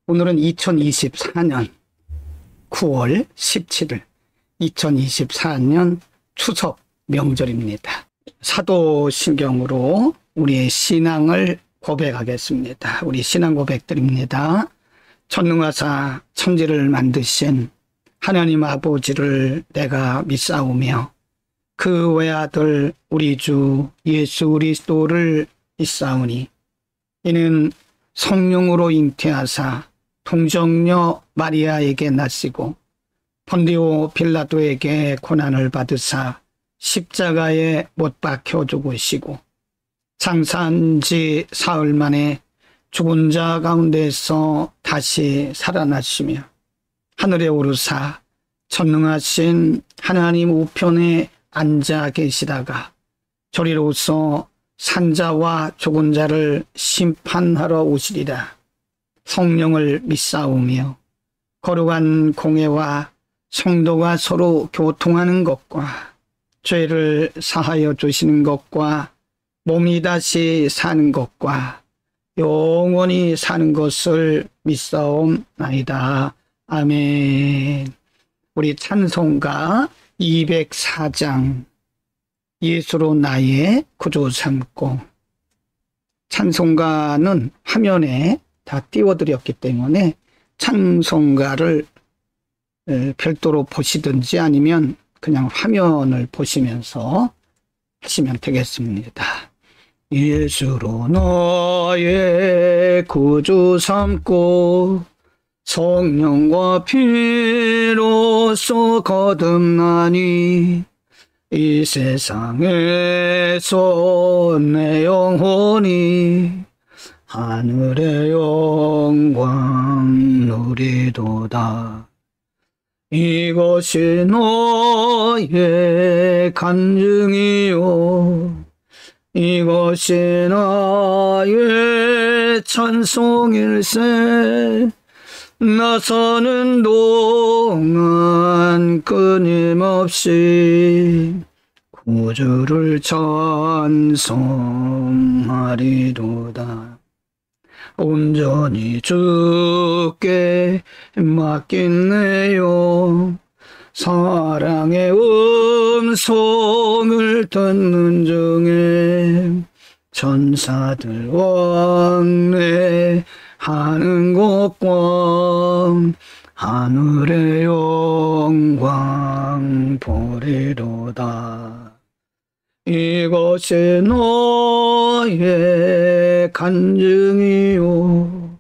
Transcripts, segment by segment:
오늘은 2024년 9월 17일 2024년 추석 명절입니다. 사도신경으로 우리의 신앙을 고백하겠습니다. 우리 신앙 고백드립니다. 전능하사 천지를 만드신 하나님 아버지를 내가 믿사오며 그 외아들 우리 주 예수 그리스도를 믿사오니 이는 성령으로 잉태하사 동정녀 마리아에게 나시고 본디오 빌라도에게 고난을 받으사 십자가에 못 박혀 죽으시고 장사한 지 사흘 만에 죽은 자 가운데서 다시 살아나시며 하늘에 오르사 전능하신 하나님 우편에 앉아 계시다가 저리로서 산자와 죽은 자를 심판하러 오시리라. 성령을 믿사오며 거룩한 공회와 성도가 서로 교통하는 것과 죄를 사하여 주시는 것과 몸이 다시 사는 것과 영원히 사는 것을 믿사옵나이다. 아멘. 우리 찬송가 204장 예수로 나의 구주 삼고, 찬송가는 화면에 다 띄워드렸기 때문에 찬송가를 별도로 보시든지 아니면 그냥 화면을 보시면서 하시면 되겠습니다. 예수로 나의 구주 삼고 성령과 피로써 거듭나니 이 세상에서 내 영혼이 하늘의 영광 누리도다. 이것이 너의 간증이요 이것이 나의 찬송일세. 나서는 동안 끊임없이 구주를 찬송하리도다. 온전히 주께 맡긴네요. 사랑의 음성을 듣는 중에 천사들 왕래 하는 것과 하늘의 영광 보리로다. 이것이 너의 간증이요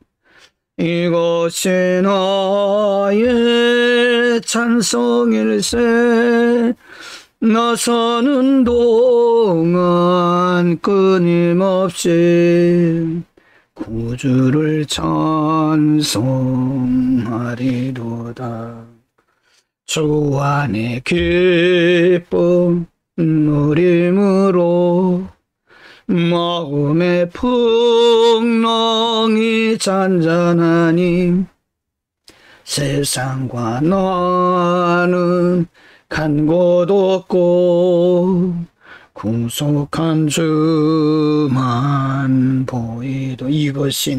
이것이 나의 찬송일세. 나서는 동안 끊임없이 구주를 찬송하리로다. 주 안에 기쁨 누림으로 마음의 풍랑이 잔잔하니 세상과 나는 간 곳 없고 궁속한 주만 보이도. 이것이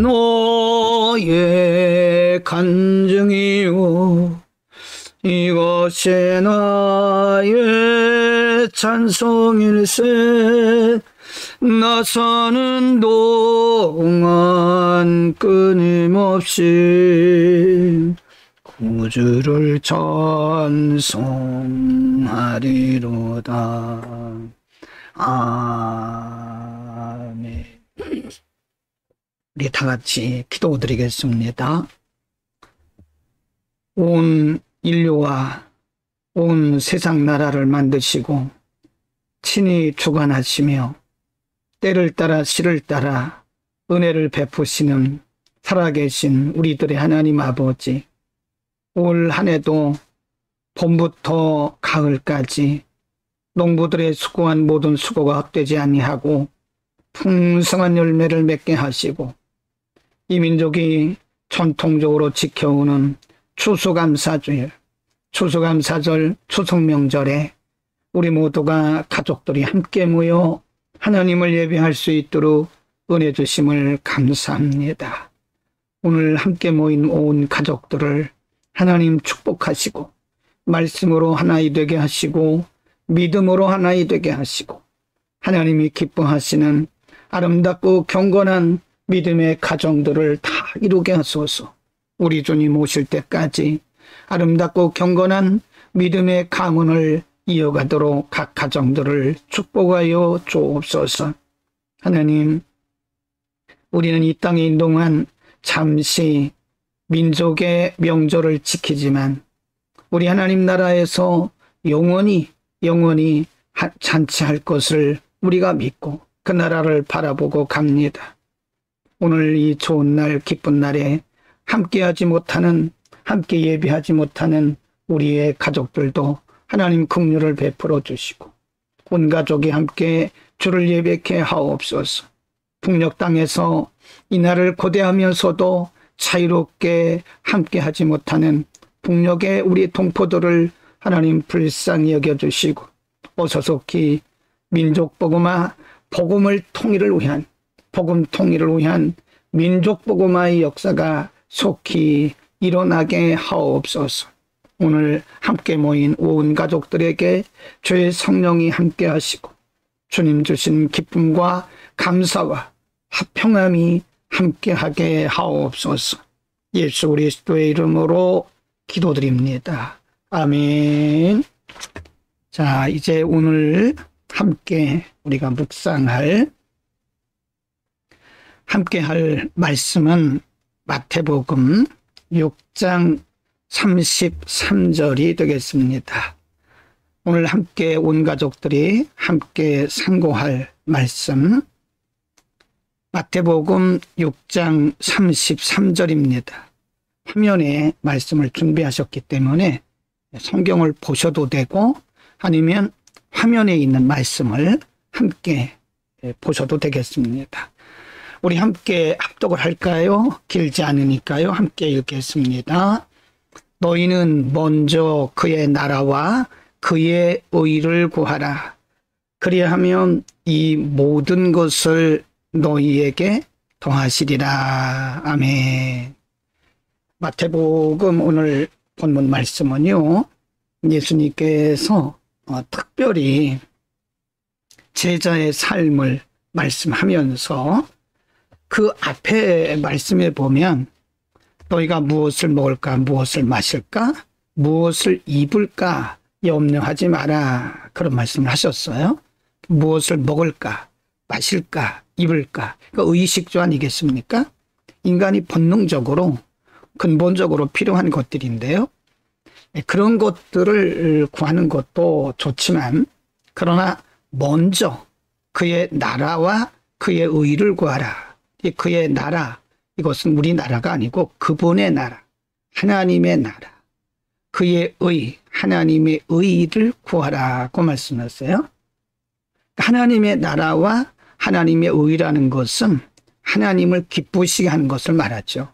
너의 간증이요 이것이 나의 찬송일세. 나서는 동안 끊임없이 구주를 찬송하리로다. 아멘. 우리 다 같이 기도드리겠습니다. 온 인류와 온 세상 나라를 만드시고 친히 주관하시며 때를 따라 시를 따라 은혜를 베푸시는 살아계신 우리들의 하나님 아버지, 올 한 해도 봄부터 가을까지 농부들의 수고한 모든 수고가 헛되지 아니하고 풍성한 열매를 맺게 하시고 이 민족이 전통적으로 지켜오는 추수감사절, 추석 명절에 우리 모두가 가족들이 함께 모여 하나님을 예배할 수 있도록 은혜 주심을 감사합니다. 오늘 함께 모인 온 가족들을 하나님 축복하시고 말씀으로 하나이 되게 하시고 믿음으로 하나이 되게 하시고 하나님이 기뻐하시는 아름답고 경건한 믿음의 가정들을 다 이루게 하소서. 우리 주님 오실 때까지 아름답고 경건한 믿음의 가문을 이어가도록 각 가정들을 축복하여 주옵소서. 하나님, 우리는 이 땅에 있는 동안 잠시 민족의 명절을 지키지만 우리 하나님 나라에서 영원히 잔치할 것을 우리가 믿고 그 나라를 바라보고 갑니다. 오늘 이 좋은 날, 기쁜 날에 함께하지 못하는, 함께 예배하지 못하는 우리의 가족들도 하나님 긍휼을 베풀어 주시고 온 가족이 함께 주를 예배케 하옵소서. 북녘 땅에서 이 날을 고대하면서도 자유롭게 함께하지 못하는 북녘의 우리 동포들을 하나님 불쌍히 여겨주시고 어서속히 민족 복음화, 복음을 통일을 위한, 복음 통일을 위한 민족 복음화의 역사가 속히 일어나게 하옵소서. 오늘 함께 모인 온 가족들에게 주의 성령이 함께 하시고 주님 주신 기쁨과 감사와 평함이 함께하게 하옵소서. 예수 그리스도의 이름으로 기도드립니다. 아멘. 자, 이제 오늘 함께 우리가 함께 할 말씀은 마태복음 6장 33절이 되겠습니다. 오늘 함께 온 가족들이 함께 상고할 말씀 마태복음 6장 33절입니다. 화면에 말씀을 준비하셨기 때문에 성경을 보셔도 되고 아니면 화면에 있는 말씀을 함께 보셔도 되겠습니다. 우리 함께 합독을 할까요? 길지 않으니까요. 함께 읽겠습니다. 너희는 먼저 그의 나라와 그의 의를 구하라. 그리하면 이 모든 것을 너희에게 더하시리라. 아멘. 마태복음 오늘 본문 말씀은요, 예수님께서 특별히 제자의 삶을 말씀하면서 그 앞에 말씀에 보면 너희가 무엇을 먹을까, 무엇을 마실까, 무엇을 입을까 염려하지 마라, 그런 말씀을 하셨어요. 무엇을 먹을까, 마실까, 입을까, 의식주 아니겠습니까? 인간이 본능적으로 근본적으로 필요한 것들인데요. 그런 것들을 구하는 것도 좋지만 그러나 먼저 그의 나라와 그의 의를 구하라. 그의 나라, 이것은 우리나라가 아니고 그분의 나라, 하나님의 나라, 그의 의, 하나님의 의를 구하라고 말씀하셨어요. 하나님의 나라와 하나님의 의라는 것은 하나님을 기쁘시게 하는 것을 말하죠.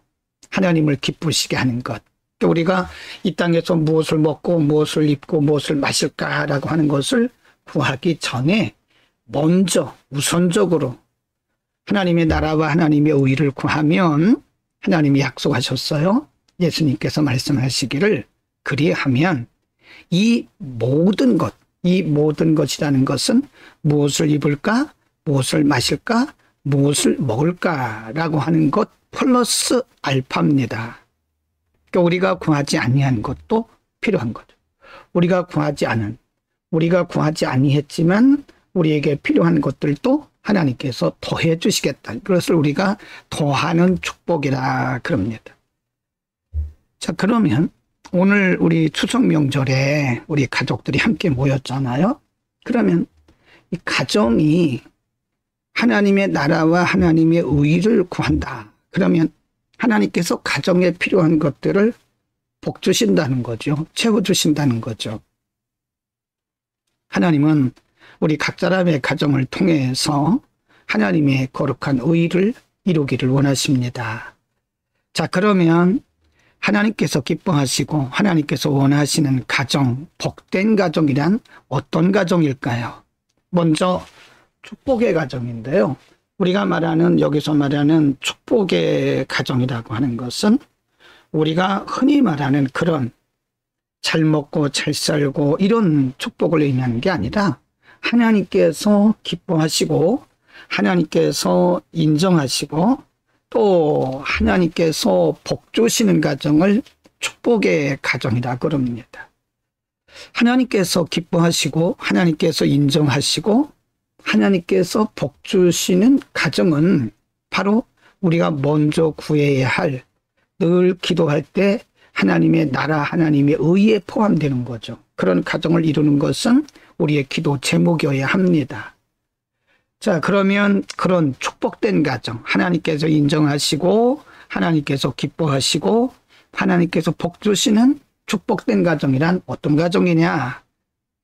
하나님을 기쁘시게 하는 것. 우리가 이 땅에서 무엇을 먹고 무엇을 입고 무엇을 마실까라고 하는 것을 구하기 전에 먼저 우선적으로 하나님의 나라와 하나님의 의를 구하면 하나님이 약속하셨어요. 예수님께서 말씀하시기를 그리하면 이 모든 것, 이 모든 것이라는 것은 무엇을 입을까, 무엇을 마실까, 무엇을 먹을까라고 하는 것 플러스 알파입니다. 그러니까 우리가 구하지 아니한 것도 필요한 거죠. 우리가 구하지 아니했지만 우리에게 필요한 것들도 하나님께서 더해 주시겠다. 그것을 우리가 더하는 축복이라 그럽니다. 자, 그러면 오늘 우리 추석 명절에 우리 가족들이 함께 모였잖아요. 그러면 이 가정이 하나님의 나라와 하나님의 의를 구한다. 그러면 하나님께서 가정에 필요한 것들을 복 주신다는 거죠. 채워주신다는 거죠. 하나님은 우리 각 사람의 가정을 통해서 하나님의 거룩한 의를 이루기를 원하십니다. 자, 그러면 하나님께서 기뻐하시고 하나님께서 원하시는 가정, 복된 가정이란 어떤 가정일까요? 먼저 축복의 가정인데요. 우리가 말하는, 여기서 말하는 축복의 가정이라고 하는 것은 우리가 흔히 말하는 그런 잘 먹고 잘 살고 이런 축복을 의미하는 게 아니라 하나님께서 기뻐하시고 하나님께서 인정하시고 또 하나님께서 복 주시는 가정을 축복의 가정이라 그럽니다. 하나님께서 기뻐하시고 하나님께서 인정하시고 하나님께서 복 주시는 가정은 바로 우리가 먼저 구해야 할, 늘 기도할 때 하나님의 나라, 하나님의 의에 포함되는 거죠. 그런 가정을 이루는 것은 우리의 기도 제목이어야 합니다. 자, 그러면 그런 축복된 가정, 하나님께서 인정하시고 하나님께서 기뻐하시고 하나님께서 복 주시는 축복된 가정이란 어떤 가정이냐?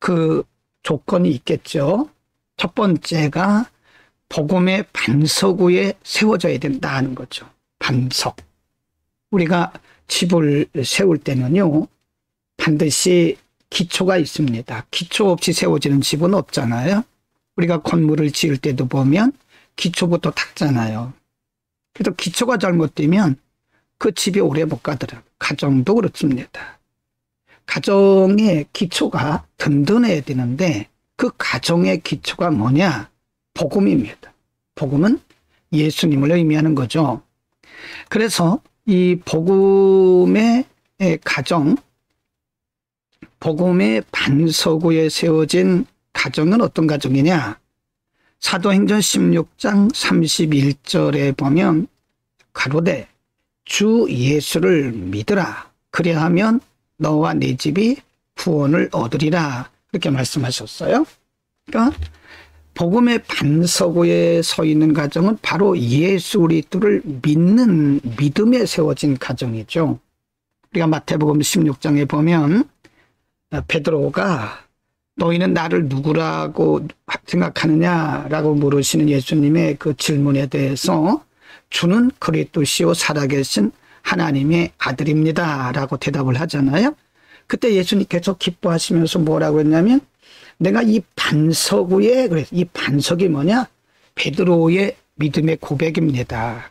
그 조건이 있겠죠. 첫 번째가 복음의 반석 위에 세워져야 된다는 거죠. 반석. 우리가 집을 세울 때는요, 반드시 기초가 있습니다. 기초 없이 세워지는 집은 없잖아요. 우리가 건물을 지을 때도 보면 기초부터 닦잖아요. 그래서 기초가 잘못되면 그 집이 오래 못 가더라고요. 가정도 그렇습니다. 가정의 기초가 든든해야 되는데 그 가정의 기초가 뭐냐? 복음입니다. 복음은 예수님을 의미하는 거죠. 그래서 이 복음의 가정, 복음의 반석 위에 세워진 가정은 어떤 가정이냐? 사도행전 16장 31절에 보면 가로되 주 예수를 믿으라. 그리하면 너와 네 집이 구원을 얻으리라. 이렇게 말씀하셨어요. 그러니까 복음의 반석 위에 서 있는 가정은 바로 예수 그리스도를 믿는 믿음에 세워진 가정이죠. 우리가 마태복음 16장에 보면 베드로가 너희는 나를 누구라고 생각하느냐라고 물으시는 예수님의 그 질문에 대해서 주는 그리스도시요 살아계신 하나님의 아들입니다 라고 대답을 하잖아요. 그때 예수님께서 기뻐하시면서 뭐라고 했냐면 내가 이 반석 위에, 그래서 이 반석이 뭐냐? 베드로의 믿음의 고백입니다.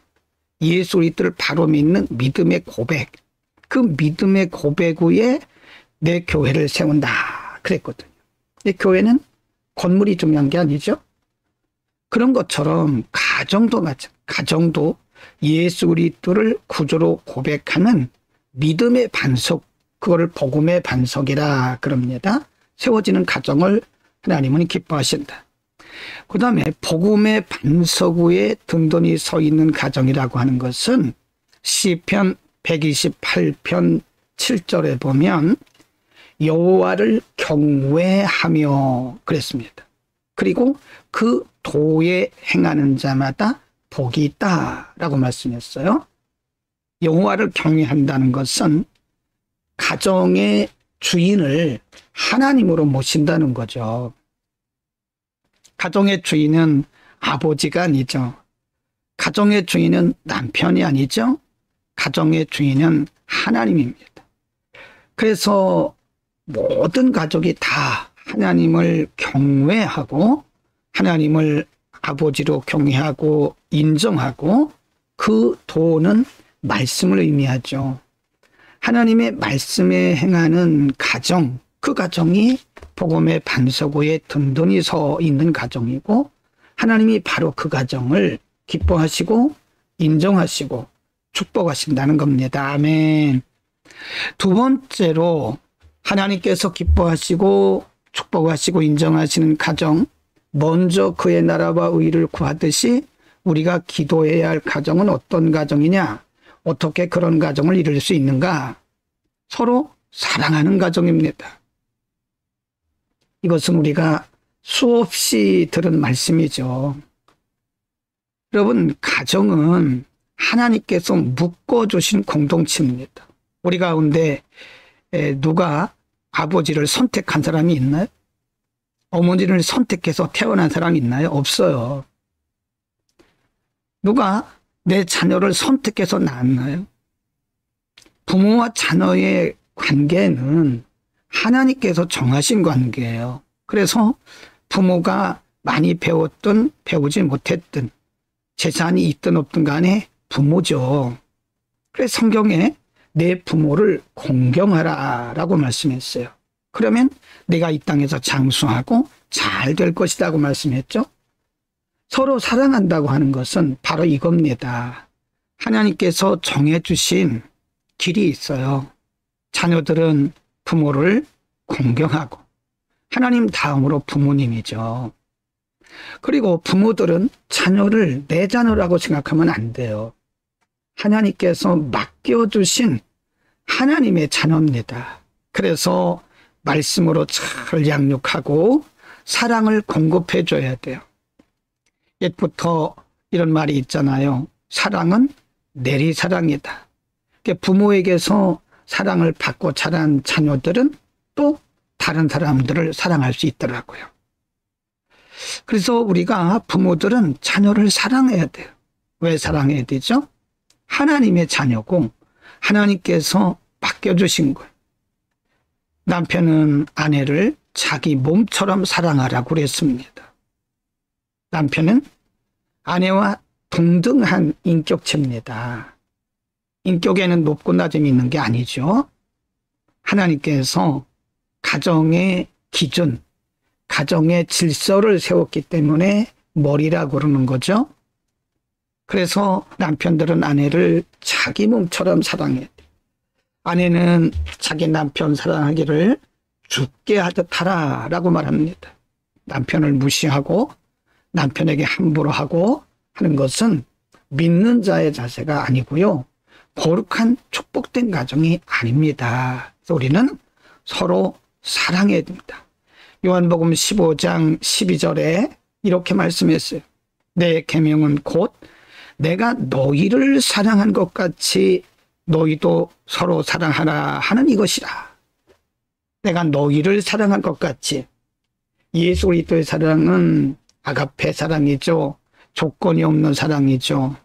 예수 그리스도를 바로 믿는 믿음의 고백. 그 믿음의 고백 위에 내 교회를 세운다 그랬거든요. 이 교회는 건물이 중요한 게 아니죠. 그런 것처럼 가정도 마찬가지. 가정도 예수 그리스도를 구주로 고백하는 믿음의 반석, 그거를 복음의 반석이라 그럽니다. 세워지는 가정을 하나님은 기뻐하신다. 그 다음에 복음의 반석 위에 든든히 서 있는 가정이라고 하는 것은 시편 128편 7절에 보면 여호와를 경외하며 그랬습니다. 그리고 그 도에 행하는 자마다 복이 있다라고 말씀했어요. 여호와를 경외한다는 것은 가정의 주인을 하나님으로 모신다는 거죠. 가정의 주인은 아버지가 아니죠. 가정의 주인은 남편이 아니죠. 가정의 주인은 하나님입니다. 그래서 모든 가족이 다 하나님을 경외하고 하나님을 아버지로 경외하고 인정하고 그 도는 말씀을 의미하죠. 하나님의 말씀에 행하는 가정, 그 가정이 복음의 반석 위에 든든히 서 있는 가정이고 하나님이 바로 그 가정을 기뻐하시고 인정하시고 축복하신다는 겁니다. 아멘. 두 번째로 하나님께서 기뻐하시고 축복하시고 인정하시는 가정, 먼저 그의 나라와 의를 구하듯이 우리가 기도해야 할 가정은 어떤 가정이냐? 어떻게 그런 가정을 이룰 수 있는가? 서로 사랑하는 가정입니다. 이것은 우리가 수없이 들은 말씀이죠. 여러분, 가정은 하나님께서 묶어주신 공동체입니다. 우리 가운데 누가 아버지를 선택한 사람이 있나요? 어머니를 선택해서 태어난 사람이 있나요? 없어요. 누가 내 자녀를 선택해서 낳았나요? 부모와 자녀의 관계는 하나님께서 정하신 관계예요. 그래서 부모가 많이 배웠든 배우지 못했든 재산이 있든 없든 간에 부모죠. 그래서 성경에 내 부모를 공경하라라고 말씀했어요. 그러면 내가 이 땅에서 장수하고 잘 될 것이라고 말씀했죠. 서로 사랑한다고 하는 것은 바로 이겁니다. 하나님께서 정해주신 길이 있어요. 자녀들은 부모를 공경하고, 하나님 다음으로 부모님이죠. 그리고 부모들은 자녀를 내 자녀라고 생각하면 안 돼요. 하나님께서 맡겨주신 하나님의 자녀입니다. 그래서 말씀으로 잘 양육하고 사랑을 공급해 줘야 돼요. 옛부터 이런 말이 있잖아요. 사랑은 내리사랑이다. 부모에게서 사랑을 받고 자란 자녀들은 또 다른 사람들을 사랑할 수 있더라고요. 그래서 우리가 부모들은 자녀를 사랑해야 돼요. 왜 사랑해야 되죠? 하나님의 자녀고 하나님께서 맡겨주신 거예요. 남편은 아내를 자기 몸처럼 사랑하라고 그랬습니다. 남편은 아내와 동등한 인격체입니다. 인격에는 높고 낮음이 있는 게 아니죠. 하나님께서 가정의 기준, 가정의 질서를 세웠기 때문에 머리라고 그러는 거죠. 그래서 남편들은 아내를 자기 몸처럼 사랑해야 돼요. 아내는 자기 남편 사랑하기를 죽게 하듯 하라라고 말합니다. 남편을 무시하고 남편에게 함부로 하고 하는 것은 믿는 자의 자세가 아니고요. 거룩한 축복된 가정이 아닙니다. 그래서 우리는 서로 사랑해야 됩니다. 요한복음 15장 12절에 이렇게 말씀했어요. 내 계명은 곧 내가 너희를 사랑한 것 같이 너희도 서로 사랑하라 하는 이것이라. 내가 너희를 사랑한 것 같이. 예수 그리스도의 사랑은 아가페 사랑이죠. 조건이 없는 사랑이죠.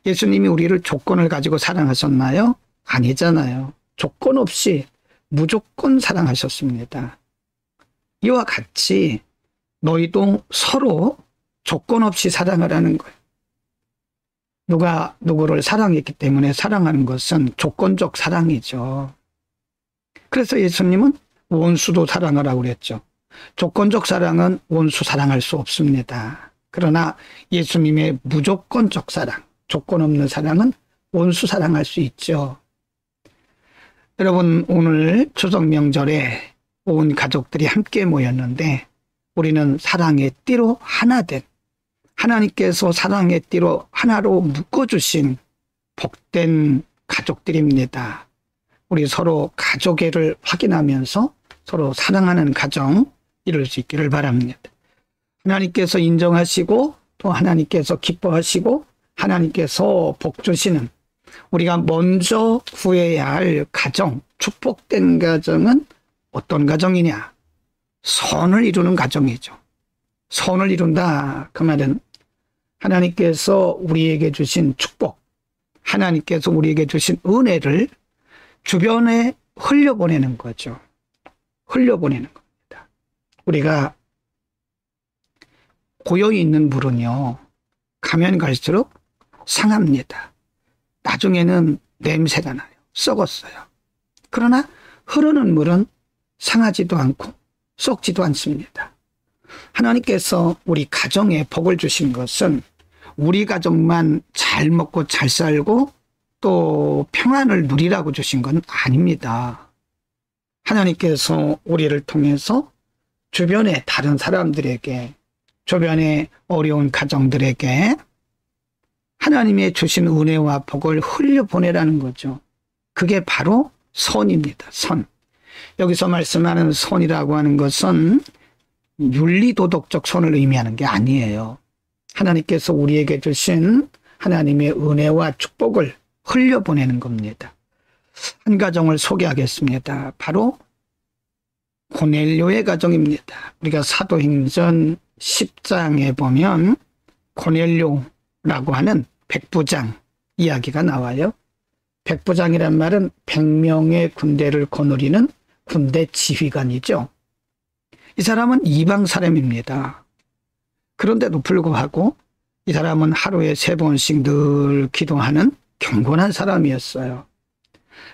예수님이 우리를 조건을 가지고 사랑하셨나요? 아니잖아요. 조건 없이 무조건 사랑하셨습니다. 이와 같이 너희도 서로 조건 없이 사랑하라는 거예요. 누가 누구를 사랑했기 때문에 사랑하는 것은 조건적 사랑이죠. 그래서 예수님은 원수도 사랑하라고 그랬죠. 조건적 사랑은 원수 사랑할 수 없습니다. 그러나 예수님의 무조건적 사랑, 조건 없는 사랑은 원수 사랑할 수 있죠. 여러분, 오늘 추석 명절에 온 가족들이 함께 모였는데 우리는 사랑의 띠로 하나 된, 하나님께서 사랑의 띠로 하나로 묶어주신 복된 가족들입니다. 우리 서로 가족애를 확인하면서 서로 사랑하는 가정 이룰 수 있기를 바랍니다. 하나님께서 인정하시고 또 하나님께서 기뻐하시고 하나님께서 복 주시는, 우리가 먼저 구해야 할 가정, 축복된 가정은 어떤 가정이냐? 선을 이루는 가정이죠. 선을 이룬다 그 말은 하나님께서 우리에게 주신 축복, 하나님께서 우리에게 주신 은혜를 주변에 흘려보내는 거죠. 흘려보내는 겁니다. 우리가 고여 있는 물은요, 가면 갈수록 상합니다. 나중에는 냄새가 나요. 썩었어요. 그러나 흐르는 물은 상하지도 않고 썩지도 않습니다. 하나님께서 우리 가정에 복을 주신 것은 우리 가족만 잘 먹고 잘 살고 또 평안을 누리라고 주신 건 아닙니다. 하나님께서 우리를 통해서 주변의 다른 사람들에게, 주변의 어려운 가정들에게 하나님의 주신 은혜와 복을 흘려보내라는 거죠. 그게 바로 선입니다. 선. 여기서 말씀하는 선이라고 하는 것은 윤리도덕적 선을 의미하는 게 아니에요. 하나님께서 우리에게 주신 하나님의 은혜와 축복을 흘려보내는 겁니다. 한 가정을 소개하겠습니다. 바로 고넬료의 가정입니다. 우리가 사도행전 10장에 보면 고넬료라고 하는 백부장 이야기가 나와요. 백부장이란 말은 100명의 군대를 거느리는 군대 지휘관이죠. 이 사람은 이방 사람입니다. 그런데도 불구하고 이 사람은 하루에 3번씩 늘 기도하는 경건한 사람이었어요.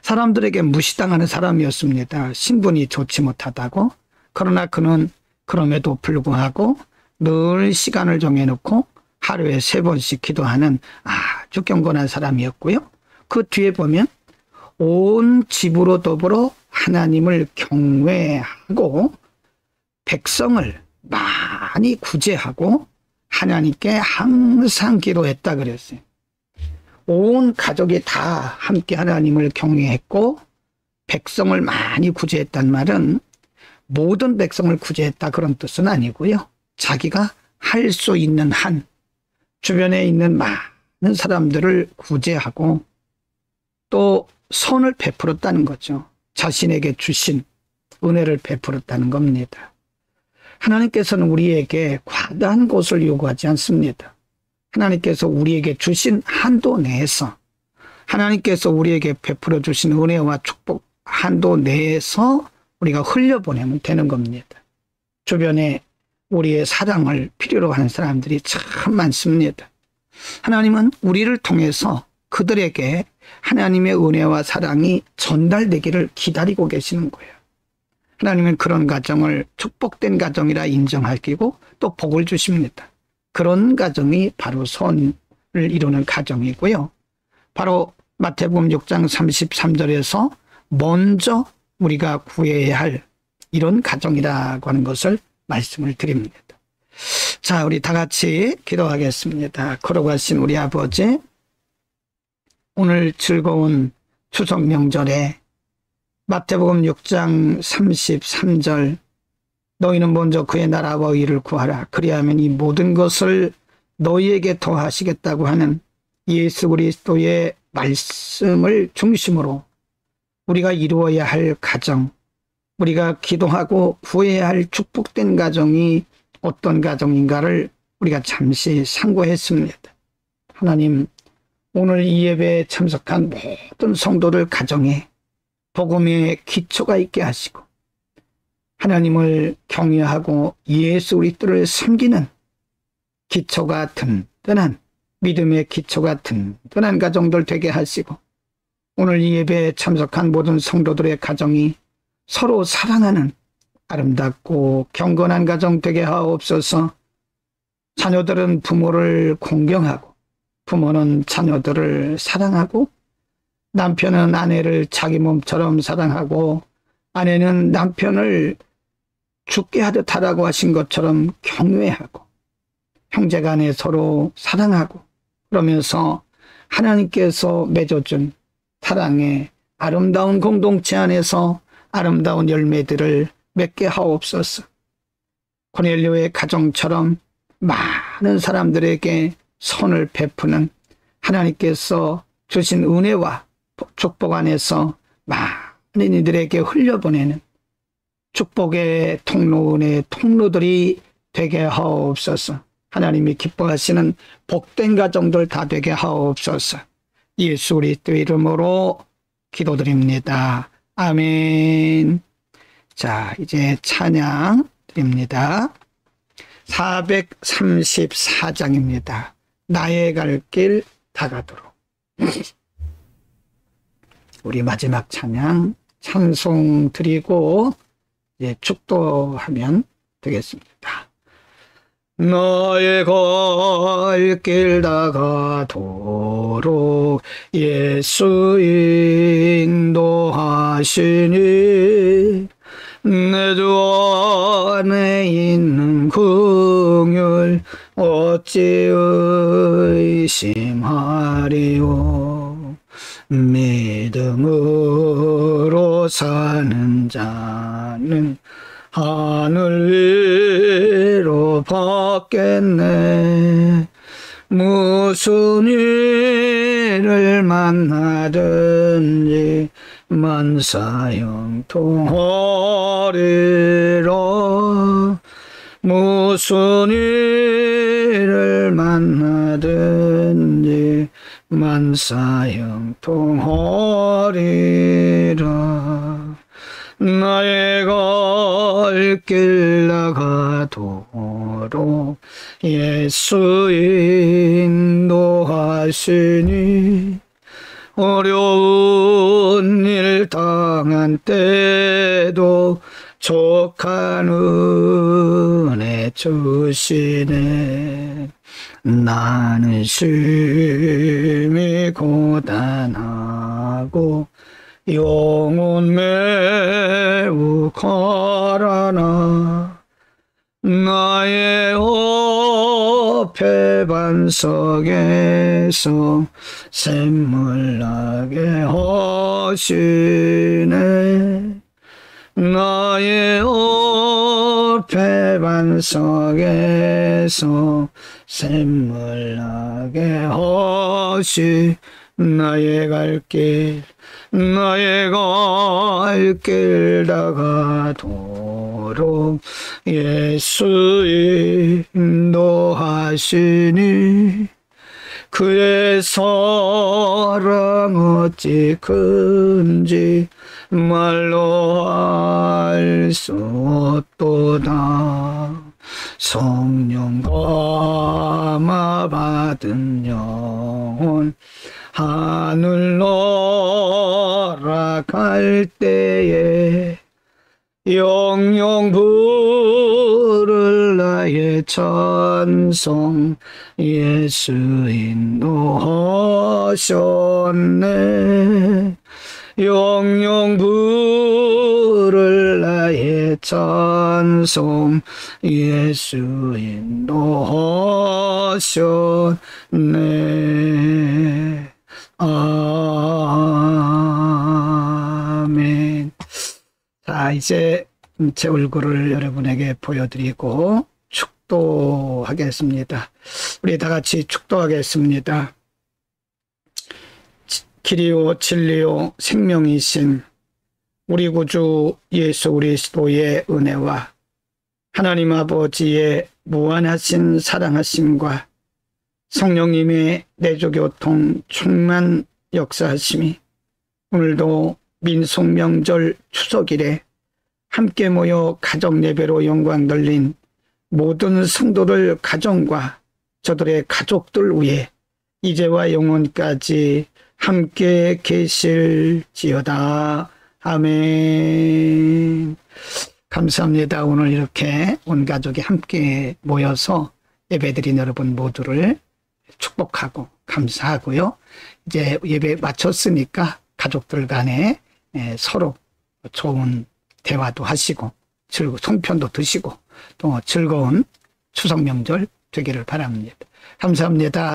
사람들에게 무시당하는 사람이었습니다. 신분이 좋지 못하다고. 그러나 그는 그럼에도 불구하고 늘 시간을 정해놓고 하루에 3번씩 기도하는 아주 경건한 사람이었고요. 그 뒤에 보면 온 집으로 더불어 하나님을 경외하고 백성을 많이 구제하고 하나님께 항상 기도했다 그랬어요. 온 가족이 다 함께 하나님을 경외했고 백성을 많이 구제했단 말은 모든 백성을 구제했다 그런 뜻은 아니고요. 자기가 할 수 있는 한 주변에 있는 많은 사람들을 구제하고 또 선을 베풀었다는 거죠. 자신에게 주신 은혜를 베풀었다는 겁니다. 하나님께서는 우리에게 과다한 것을 요구하지 않습니다. 하나님께서 우리에게 주신 한도 내에서 하나님께서 우리에게 베풀어 주신 은혜와 축복 한도 내에서 우리가 흘려보내면 되는 겁니다. 주변에 우리의 사랑을 필요로 하는 사람들이 참 많습니다. 하나님은 우리를 통해서 그들에게 하나님의 은혜와 사랑이 전달되기를 기다리고 계시는 거예요. 하나님은 그런 가정을 축복된 가정이라 인정하시고 또 복을 주십니다. 그런 가정이 바로 선을 이루는 가정이고요. 바로 마태복음 6장 33절에서 먼저 우리가 구해야 할 이런 가정이라고 하는 것을 말씀을 드립니다. 자, 우리 다 같이 기도하겠습니다. 걸어가신 우리 아버지, 오늘 즐거운 추석 명절에 마태복음 6장 33절 너희는 먼저 그의 나라와 의를 구하라. 그리하면 이 모든 것을 너희에게 더하시겠다고 하는 예수 그리스도의 말씀을 중심으로 우리가 이루어야 할 가정, 우리가 기도하고 구해야 할 축복된 가정이 어떤 가정인가를 우리가 잠시 상고했습니다. 하나님, 오늘 이 예배에 참석한 모든 성도들 가정에 복음의 기초가 있게 하시고 하나님을 경외하고 예수 그리스도를 섬기는 기초가 든든한 믿음의 기초가 든든한 가정들 되게 하시고 오늘 이 예배에 참석한 모든 성도들의 가정이 서로 사랑하는 아름답고 경건한 가정 되게 하옵소서. 자녀들은 부모를 공경하고 부모는 자녀들을 사랑하고 남편은 아내를 자기 몸처럼 사랑하고 아내는 남편을 죽게 하듯 하라고 하신 것처럼 경외하고 형제간에 서로 사랑하고 그러면서 하나님께서 맺어준 사랑의 아름다운 공동체 안에서 아름다운 열매들을 맺게 하옵소서. 고넬료의 가정처럼 많은 사람들에게 선을 베푸는 하나님께서 주신 은혜와 축복 안에서 많은 이들에게 흘려보내는 축복의 통로, 은혜의 통로들이 되게 하옵소서. 하나님이 기뻐하시는 복된 가정들 다 되게 하옵소서. 예수 그리스도 이름으로 기도드립니다. 아멘. 자, 이제 찬양 드립니다. 434장입니다. 나의 갈 길 다가도록. 우리 마지막 찬양 찬송 드리고 이제 축도하면 되겠습니다. 나의 갈 길 다가도록 예수 인도하시니 내 주 안에 있는 긍휼 어찌 의심하리요. 믿음으로 사는 자는 하늘 위로 받겠네. 무슨 일을 만나든지 만사형통하리라. 무슨 일을 만나든지 만사형통하리라. 나의 갈 길 나가도록 예수 인도하시니 어려운 일 당한 때도 족한 은혜 주시네. 나는 심히 고단하고 영혼 매우 거라나 나의 어패 반석에서 샘물나게 하시네. 나의 어패 반석에서 샘물나게 하시. 나의 갈 길 다가도록 예수 인도하시니 그의 사랑 어찌 큰지 말로 알 수 없도다. 성령 감화 받은 영혼 하늘 올라갈 때에 영영 부를 나의 찬송. 예수 인도하셨네. 영영 부를 나의 찬송. 예수 인도하셨네. 아멘. 자, 이제 제 얼굴을 여러분에게 보여드리고 축도하겠습니다. 우리 다 같이 축도하겠습니다. 길이요 진리요 생명이신 우리 구주 예수 그리스도의 은혜와 하나님 아버지의 무한하신 사랑하심과 성령님의 내조교통 충만 역사하심이 오늘도 민속명절 추석일에 함께 모여 가정예배로 영광 돌린 모든 성도들 가정과 저들의 가족들 위해 이제와 영원까지 함께 계실지어다. 아멘. 감사합니다. 오늘 이렇게 온 가족이 함께 모여서 예배드린 여러분 모두를 축복하고 감사하고요. 이제 예배 마쳤으니까 가족들 간에 서로 좋은 대화도 하시고 송편도 드시고 또 즐거운 추석 명절 되기를 바랍니다. 감사합니다.